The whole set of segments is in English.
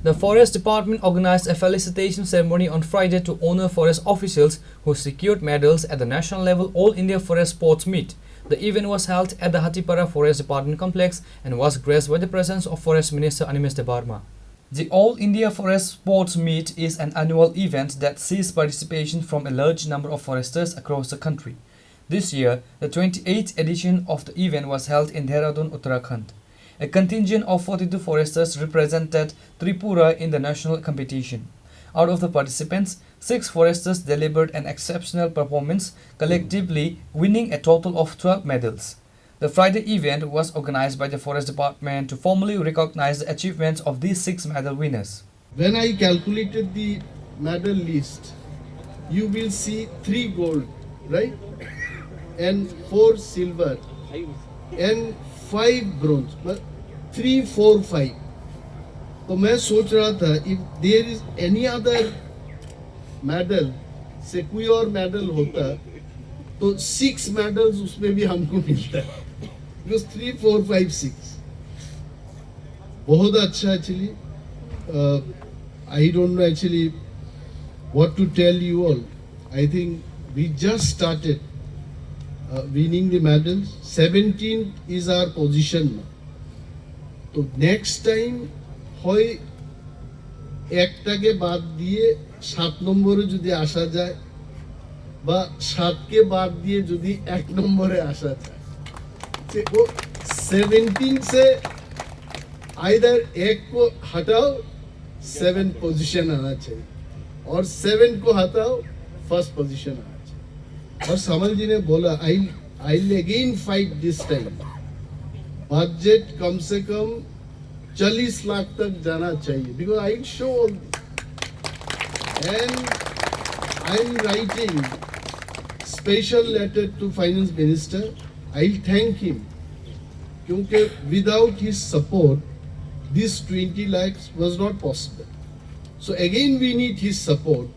The Forest Department organized a felicitation ceremony on Friday to honor forest officials who secured medals at the national level All India Forest Sports Meet. The event was held at the Hatipara Forest Department complex and was graced by the presence of Forest Minister Animesh Debarma. The All India Forest Sports Meet is an annual event that sees participation from a large number of foresters across the country. This year, the 28th edition of the event was held in Dehradun, Uttarakhand. A contingent of 42 foresters represented Tripura in the national competition. Out of the participants, 6 foresters delivered an exceptional performance, collectively winning a total of 12 medals. The Friday event was organized by the Forest Department to formally recognize the achievements of these 6 medal winners. When I calculated the medal list, you will see 3 gold, right? And 4 silver and 5 bronze, but 3, 4, 5. तो मैं सोच रहा था if there is any other medal, से कोई और medal होता, तो 6 medals उसमें भी हमको मिलता है. Because 3, 4, 5, 6. बहुत अच्छा actually. I don't know actually what to tell you all. I think we just started winning the medals. 17th is our position now. तो next time হয় একটাকে বাদ দিয়ে 7 নম্বরে যদি আসা যায় বা 7কে বাদ দিয়ে যদি 1 নম্বরে আসা যায় तो वो 17 से either 1 को हटाओ 7 पोजीशन आना चाहिए और 7 को हटाओ फर्स्ट पोजीशन आना चाहिए. और समल जी ने बोला I'll again fight this time. Budget कम से कम 40 लाख तक जाना चाहिए because I'll show all this. And I'm writing special letter to finance minister. I'll thank him क्योंकि without his support this 20 lakhs was not possible. So again we need his support.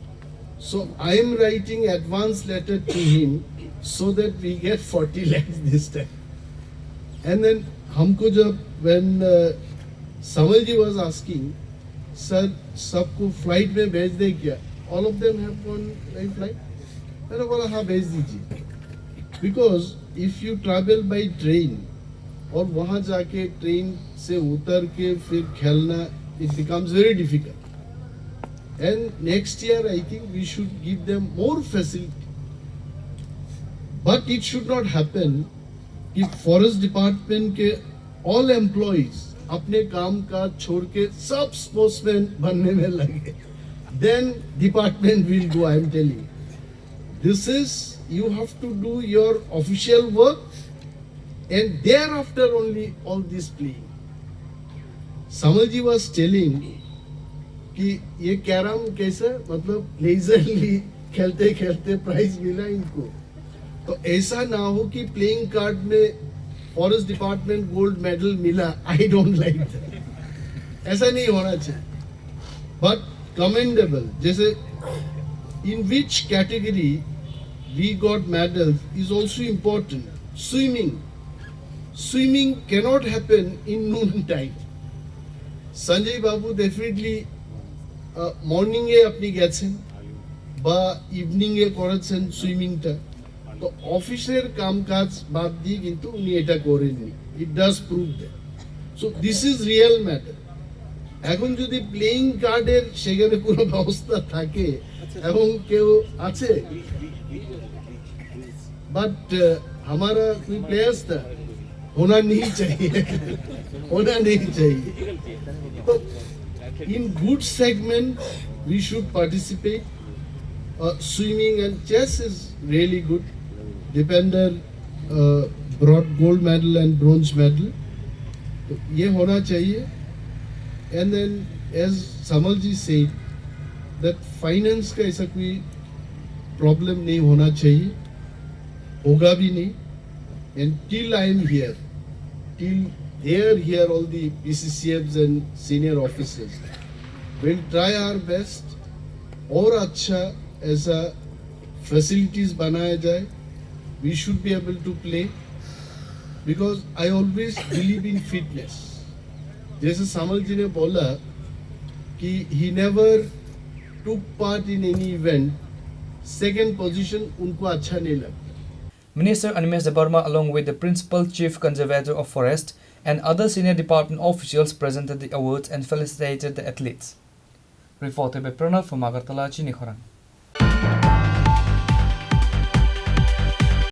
So I am writing advance letter to him so that we get 40 lakhs this time. And then हमको जब when Samal ji was asking, sir सबको flight में भेज दे क्या? All of them have gone by flight. मैंने बोला हाँ भेज दीजिए. Because if you travel by train और वहाँ जाके ट्रेन से उतर के फिर खेलना, it becomes very difficult. And next year I think we should give them more facility. But it should not happen कि फॉरेस्ट डिपार्टमेंट के all employees अपने काम काज छोड़ के सब स्पोर्ट्समैन बनने में लगे. Then department will go. I am telling you. This is you have to do your official work, and thereafter only all this playing. Samal ji was telling कि ये कैरम कैसा मतलब लेजरली खेलते खेलते प्राइज मिला इनको. तो ऐसा ना हो कि प्लेइंग कार्ड में फॉरेस्ट डिपार्टमेंट गोल्ड मेडल मिला. I don't like that. ऐसा नहीं होना चाहिए. बट कमेंडेबल जैसे in which category we got medal is also important. Swimming cannot happen in noon time. Sanjay बाबू डेफिनेटली মর্নিংয়ে আপনি গেছেন বা ইভিনিংয়ে করেছেন সুইমিংটা, তো অফিসের কামকাজ বাদ দিয়ে কিন্তু উনি এটা করেননি. It does prove that. So this is real matter. এখন যদি প্লেইং কার্ডের সেখানে কোনো ব্যবস্থা থাকে এবং কেউ আছে, বাট हमारा कोई प्लेयर्स था होना नहीं चाहिए, होना नहीं चाहिए. तो in good segment we should participate. Swimming and chess is really good. Depender brought gold medal and bronze medal. तो ये होना चाहिए. And then as Samal ji said that finance का ऐसा कोई problem नहीं होना चाहिए, होगा भी नहीं. And till I am here, till they are here, all the PCCFs and senior officers will try our best और अच्छा ऐसा facilities बनाया जाए. We should be able to play because I always believe in fitness. जैसे सामल जी ने बोला कि he never took part in any event, second position उनको अच्छा नहीं लगता. Minister Animesh Debarma, along with the Principal Chief Conservator of Forest and other senior department officials, presented the awards and felicitated the athletes. Reported by Pranav from Agartala, Chini Khorang.